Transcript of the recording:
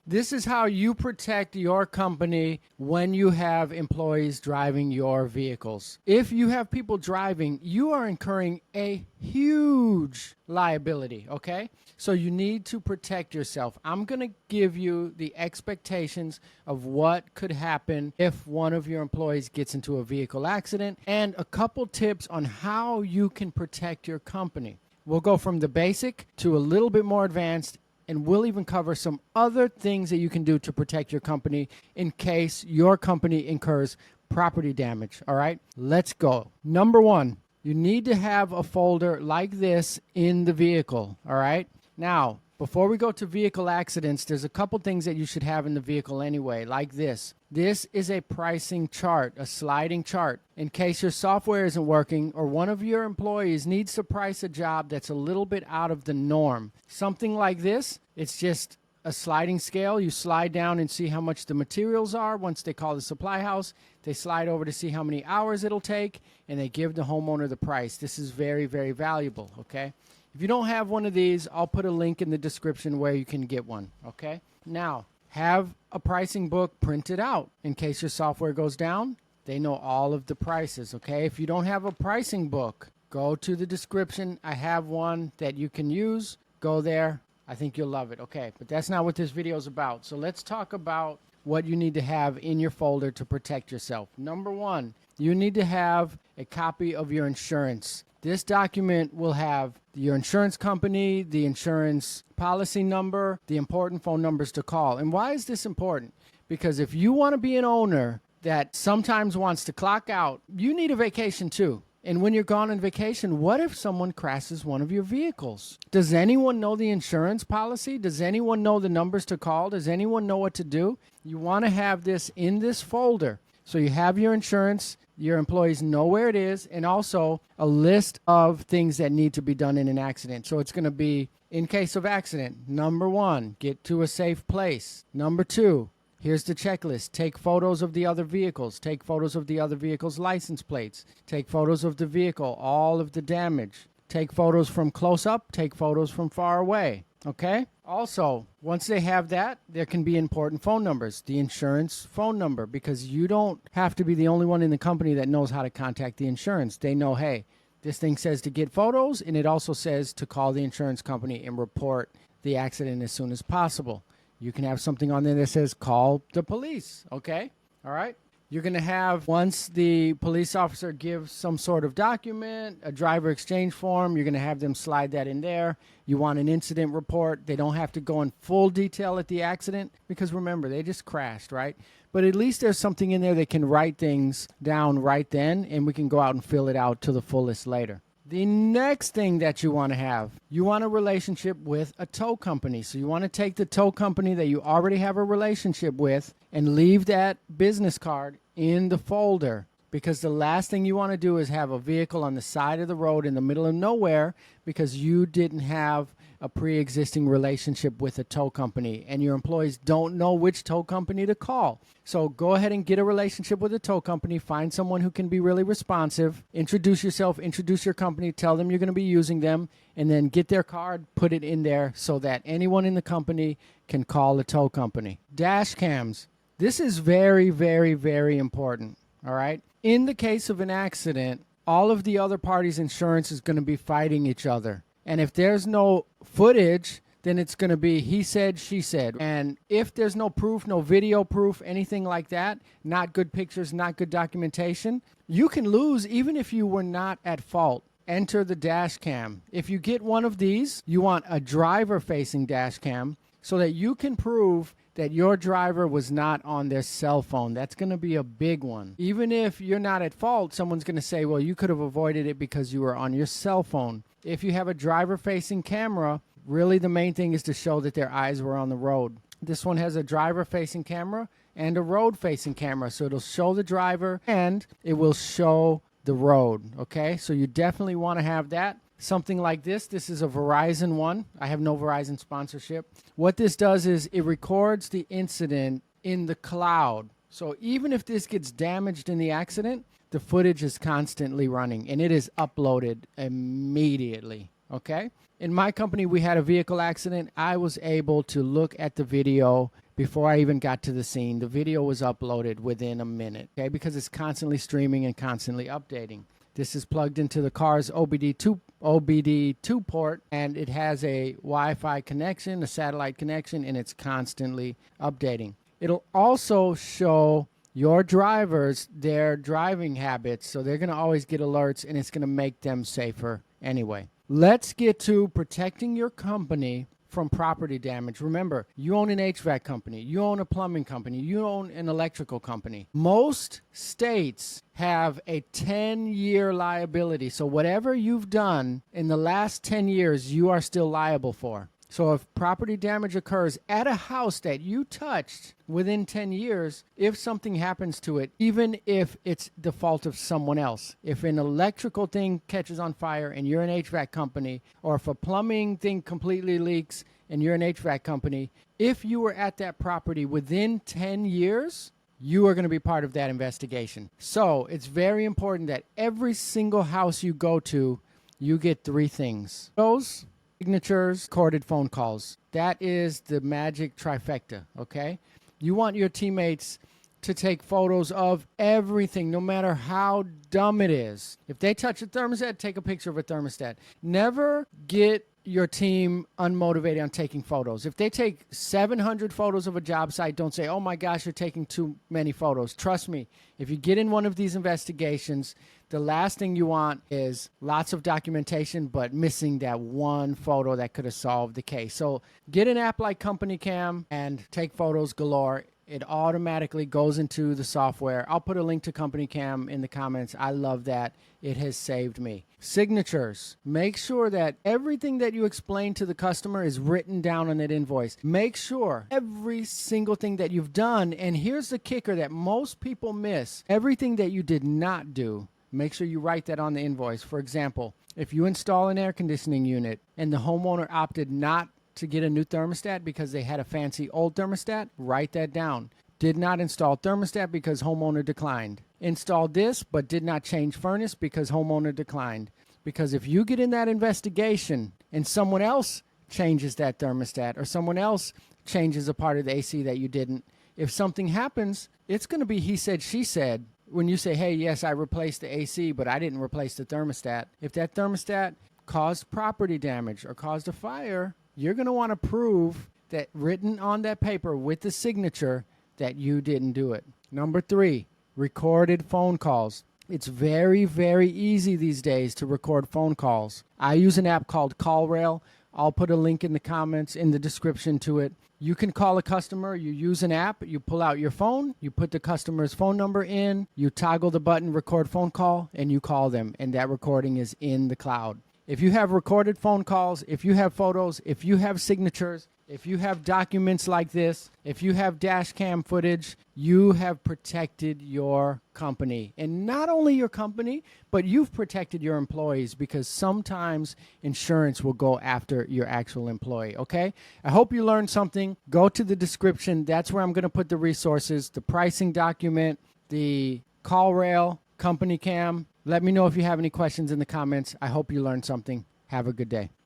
This is how you protect your company when you have employees driving your vehicles. If you have people driving, you are incurring a huge liability, okay? So you need to protect yourself. I'm going to give you the expectations of what could happen if one of your employees gets into a vehicle accident and a couple tips on how you can protect your company. We'll go from the basic to a little bit more advanced, and we'll even cover some other things that you can do to protect your company in case your company incurs property damage. All right, let's go. Number one, you need to have a folder like this in the vehicle. All right. Now, before we go to vehicle accidents, there's a couple things that you should have in the vehicle anyway, like this. This is a pricing chart, a sliding chart. In case your software isn't working or one of your employees needs to price a job that's a little bit out of the norm. Something like this, it's just a sliding scale. You slide down and see how much the materials are. Once they call the supply house, they slide over to see how many hours it'll take, and they give the homeowner the price. This is very, very valuable, okay? If you don't have one of these, I'll put a link in the description where you can get one, okay? Now, have a pricing book printed out. In case your software goes down, they know all of the prices, okay? If you don't have a pricing book, go to the description. I have one that you can use. Go there. I think you'll love it, okay? But that's not what this video is about. So let's talk about what you need to have in your folder to protect yourself. Number one, you need to have a copy of your insurance. This document will have your insurance company, the insurance policy number, the important phone numbers to call. And why is this important? Because if you want to be an owner that sometimes wants to clock out, you need a vacation too. And when you're gone on vacation, what if someone crashes one of your vehicles? Does anyone know the insurance policy? Does anyone know the numbers to call? Does anyone know what to do? You want to have this in this folder. So you have your insurance, your employees know where it is, and also a list of things that need to be done in an accident. So it's going to be, in case of accident, number one, get to a safe place. Number two, here's the checklist. Take photos of the other vehicles. Take photos of the other vehicles' license plates. Take photos of the vehicle, all of the damage. Take photos from close up. Take photos from far away. Okay? Also, once they have that, there can be important phone numbers. The insurance phone number, because you don't have to be the only one in the company that knows how to contact the insurance. They know, hey, this thing says to get photos, and it also says to call the insurance company and report the accident as soon as possible. You can have something on there that says call the police, okay? All right? You're going to have, once the police officer gives some sort of document, a driver exchange form, you're going to have them slide that in there. You want an incident report. They don't have to go in full detail at the accident because, remember, they just crashed, right? But at least there's something in there that can write things down right then, and we can go out and fill it out to the fullest later. The next thing that you want to have, you want a relationship with a tow company. So you want to take the tow company that you already have a relationship with and leave that business card in the folder, because the last thing you want to do is have a vehicle on the side of the road in the middle of nowhere because you didn't have a pre-existing relationship with a tow company and your employees don't know which tow company to call. So go ahead and get a relationship with a tow company, find someone who can be really responsive, introduce yourself, introduce your company, tell them you're going to be using them, and then get their card, put it in there so that anyone in the company can call the tow company. Dash cams. This is very, very, very important, all right? In the case of an accident, all of the other parties' insurance is going to be fighting each other. And if there's no footage, then it's going to be he said, she said. And if there's no proof, no video proof, anything like that, not good pictures, not good documentation, you can lose even if you were not at fault. Enter the dash cam. If you get one of these, you want a driver-facing dash cam so that you can prove that your driver was not on their cell phone. That's going to be a big one. Even if you're not at fault, someone's going to say, well, you could have avoided it because you were on your cell phone. If you have a driver-facing camera, really the main thing is to show that their eyes were on the road. This one has a driver-facing camera and a road-facing camera. So it'll show the driver and it will show the road, okay? So you definitely want to have that. Something like this. This is a Verizon one. I have no Verizon sponsorship. What this does is it records the incident in the cloud. So even if this gets damaged in the accident, the footage is constantly running and it is uploaded immediately, okay? In my company, we had a vehicle accident. I was able to look at the video before I even got to the scene. The video was uploaded within a minute, okay, because it's constantly streaming and constantly updating. This is plugged into the car's OBD2 port, and it has a Wi-Fi connection, a satellite connection, and it's constantly updating. It'll also show your drivers their driving habits, so they're going to always get alerts, and it's going to make them safer anyway. Let's get to protecting your company from property damage. Remember, you own an HVAC company, you own a plumbing company, you own an electrical company. Most states have a 10-year liability. So whatever you've done in the last 10 years, you are still liable for. So if property damage occurs at a house that you touched within 10 years, if something happens to it, even if it's the fault of someone else, if an electrical thing catches on fire and you're an HVAC company, or if a plumbing thing completely leaks and you're an HVAC company, if you were at that property within 10 years, you are going to be part of that investigation. So it's very important that every single house you go to, you get 3 things. Those signatures, recorded phone calls. That is the magic trifecta, okay? You want your teammates to take photos of everything, no matter how dumb it is. If they touch a thermostat, take a picture of a thermostat. Never get your team unmotivated on taking photos. If they take 700 photos of a job site, don't say, oh my gosh, you're taking too many photos. Trust me, if you get in one of these investigations, the last thing you want is lots of documentation, but missing that one photo that could have solved the case. So get an app like Company Cam and take photos galore. It automatically goes into the software. I'll put a link to Company Cam in the comments. I love that. It has saved me. Signatures. Make sure that everything that you explain to the customer is written down on that invoice. Make sure every single thing that you've done, and here's the kicker that most people miss, everything that you did not do, make sure you write that on the invoice. For example, if you install an air conditioning unit and the homeowner opted not to get a new thermostat because they had a fancy old thermostat, write that down. Did not install thermostat because homeowner declined. Installed this but did not change furnace because homeowner declined. Because if you get in that investigation and someone else changes that thermostat or someone else changes a part of the AC that you didn't, if something happens, it's going to be he said, she said. When you say, hey, yes, I replaced the AC, but I didn't replace the thermostat. If that thermostat caused property damage or caused a fire, you're going to want to prove that written on that paper with the signature that you didn't do it. Number 3, recorded phone calls. It's very, very easy these days to record phone calls. I use an app called CallRail. I'll put a link in the comments, in the description to it. You can call a customer, you use an app, you pull out your phone, you put the customer's phone number in, you toggle the button, record phone call, and you call them, and that recording is in the cloud. If you have recorded phone calls, if you have photos, if you have signatures, if you have documents like this, if you have dash cam footage, you have protected your company. And not only your company, but you've protected your employees, because sometimes insurance will go after your actual employee, okay? I hope you learned something. Go to the description. That's where I'm going to put the resources, the pricing document, the CallRail, Company Cam. Let me know if you have any questions in the comments. I hope you learned something. Have a good day.